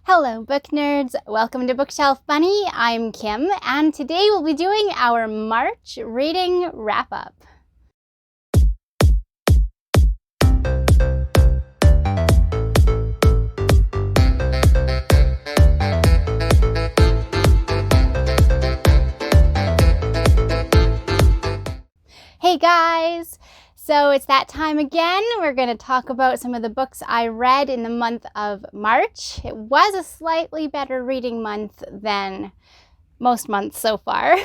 Hello book nerds, welcome to Bookshelf Bunny. I'm Kim and today we'll be doing our March reading wrap up. Hey guys! So it's that time again. We're going to talk about some of the books I read in the month of March. It was a slightly better reading month than most months so far.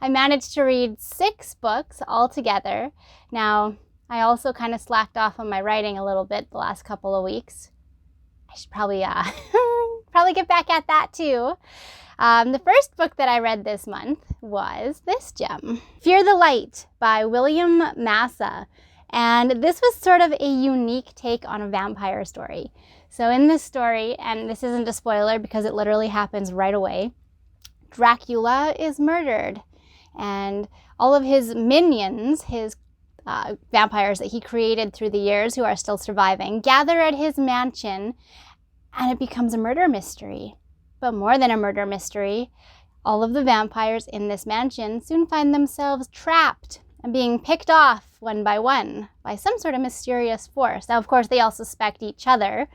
I managed to read 6 books altogether. Now, I also kind of slacked off on my writing a little bit the last couple of weeks. I should probably get back at that too. The first book that I read this month was this gem, Fear the Light by William Massa. And this was sort of a unique take on a vampire story. So in this story, and this isn't a spoiler because it literally happens right away, Dracula is murdered. And all of his minions, his vampires that he created through the years who are still surviving, gather at his mansion and it becomes a murder mystery. But more than a murder mystery, all of the vampires in this mansion soon find themselves trapped and being picked off one by one by some sort of mysterious force. Now, of course, they all suspect each other,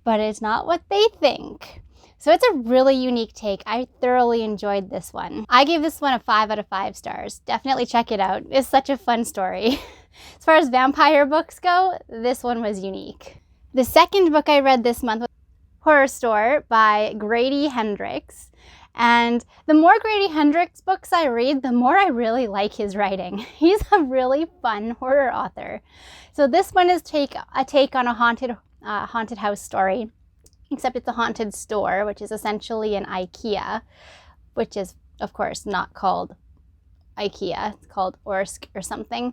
but it's not what they think. So it's a really unique take. I thoroughly enjoyed this one. I gave this one a 5 out of 5 stars. Definitely check it out. It's such a fun story. As far as vampire books go, this one was unique. The second book I read this month was Horrorstör by Grady Hendrix. And the more Grady Hendrix books I read, the more I really like his writing. He's a really fun horror author. So this one is a take on a haunted house story, except it's a haunted store, which is essentially an IKEA, which is, of course, not called IKEA. It's called Orsk or something.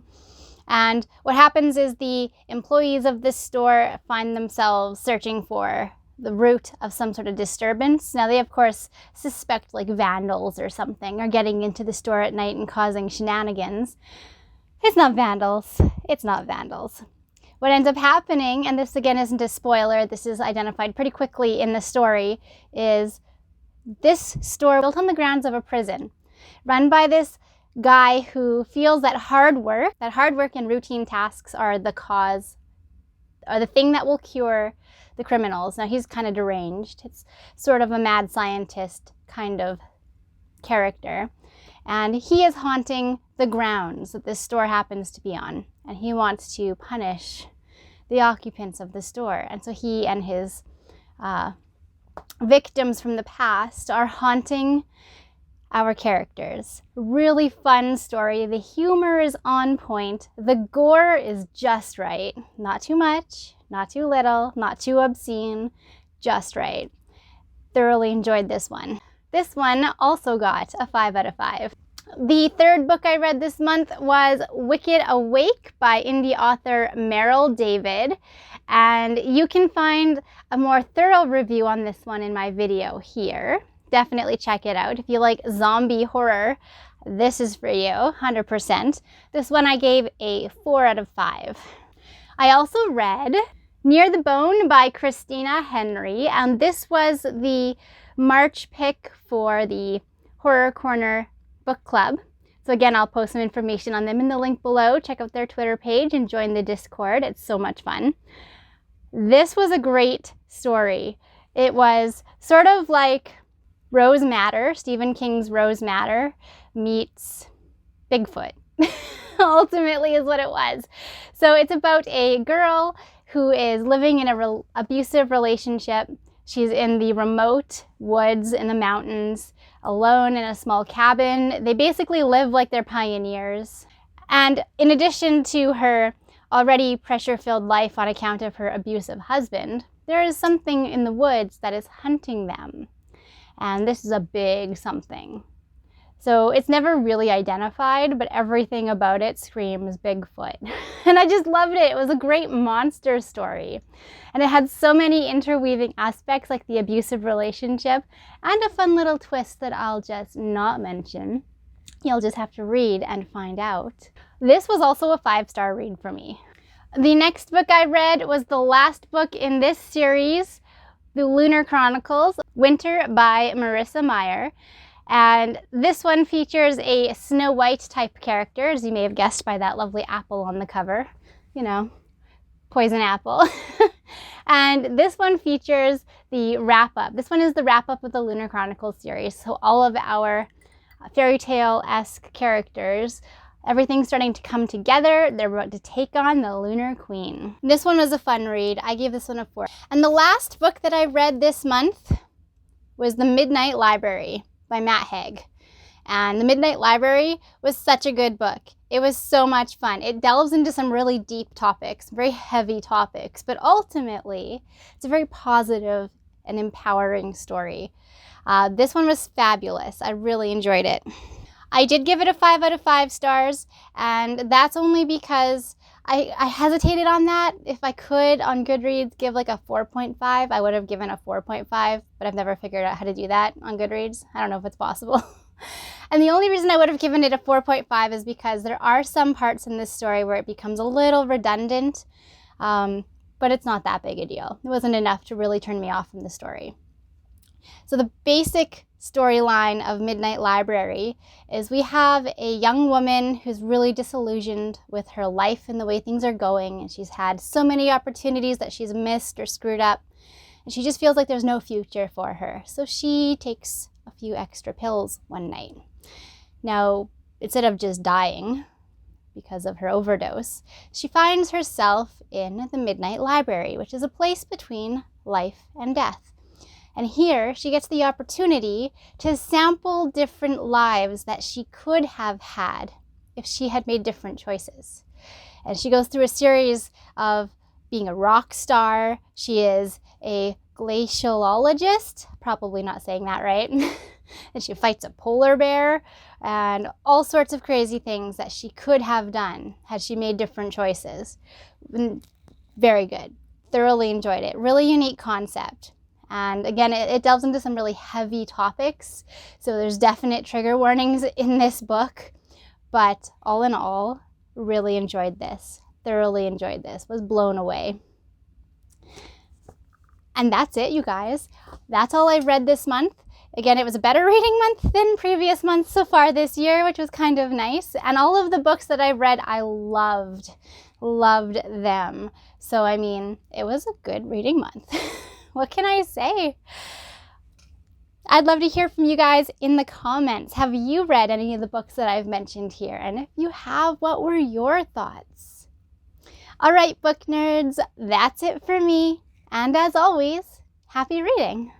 And what happens is the employees of this store find themselves searching for the root of some sort of disturbance. Now they of course suspect like vandals or something are getting into the store at night and causing shenanigans. It's not vandals. It's not vandals. What ends up happening, and this again isn't a spoiler, this is identified pretty quickly in the story, is this store built on the grounds of a prison run by this guy who feels that hard work and routine tasks are the thing that will cure the criminals. Now he's kind of deranged. It's sort of a mad scientist kind of character. And he is haunting the grounds that this store happens to be on. And he wants to punish the occupants of the store. And so he and his victims from the past are haunting our characters. Really fun story. The humor is on point. The gore is just right. Not too much, not too little, not too obscene, just right. Thoroughly enjoyed this one. This one also got a 5 out of 5. The third book I read this month was Wicked Awake by indie author Meryl David. And you can find a more thorough review on this one in my video here. Definitely check it out. If you like zombie horror, this is for you, 100%. This one I gave a 4 out of 5. I also read Near the Bone by Christina Henry, and this was the March pick for the Horror Corner Book Club. So again, I'll post some information on them in the link below. Check out their Twitter page and join the Discord. It's so much fun. This was a great story. It was sort of like Rose Madder, Stephen King's Rose Madder meets Bigfoot, ultimately is what it was. So it's about a girl who is living in an abusive relationship. She's in the remote woods in the mountains, alone in a small cabin. They basically live like they're pioneers. And in addition to her already pressure-filled life on account of her abusive husband, there is something in the woods that is hunting them. And this is a big something. So it's never really identified, but everything about it screams Bigfoot. And I just loved it. It was a great monster story. And it had so many interweaving aspects like the abusive relationship and a fun little twist that I'll just not mention. You'll just have to read and find out. This was also a 5-star read for me. The next book I read was the last book in this series The Lunar Chronicles, Winter by Marissa Meyer. And this one features a Snow White type character, as you may have guessed by that lovely apple on the cover. You know, poison apple. And this one features the wrap-up. This one is the wrap-up of the Lunar Chronicles series. So all of our fairy tale-esque characters, everything's starting to come together. They're about to take on the Lunar Queen. This one was a fun read. I gave this one a 4. And the last book that I read this month was The Midnight Library by Matt Haig. And The Midnight Library was such a good book. It was so much fun. It delves into some really deep topics, very heavy topics, but ultimately it's a very positive and empowering story. This one was fabulous. I really enjoyed it. I did give it a 5 out of 5 stars, and that's only because I hesitated on that. If I could, on Goodreads, give like a 4.5, I would have given a 4.5, but I've never figured out how to do that on Goodreads. I don't know if it's possible. And the only reason I would have given it a 4.5 is because there are some parts in this story where it becomes a little redundant, but it's not that big a deal. It wasn't enough to really turn me off from the story. So the basic storyline of Midnight Library is we have a young woman who's really disillusioned with her life and the way things are going, and she's had so many opportunities that she's missed or screwed up, and she just feels like there's no future for her. So she takes a few extra pills one night. Now, instead of just dying because of her overdose, she finds herself in the Midnight Library, which is a place between life and death. And here she gets the opportunity to sample different lives that she could have had if she had made different choices. And she goes through a series of being a rock star. She is a glaciologist, probably not saying that right. And she fights a polar bear and all sorts of crazy things that she could have done had she made different choices. Very good. Thoroughly enjoyed it. Really unique concept. And again, it delves into some really heavy topics. So there's definite trigger warnings in this book. But all in all, really enjoyed this. Thoroughly enjoyed this. Was blown away. And that's it, you guys. That's all I read this month. Again, it was a better reading month than previous months so far this year, which was kind of nice. And all of the books that I read, I loved them. So, I mean, it was a good reading month. What can I say? I'd love to hear from you guys in the comments. Have you read any of the books that I've mentioned here? And if you have, what were your thoughts? All right, book nerds, that's it for me. And as always, happy reading.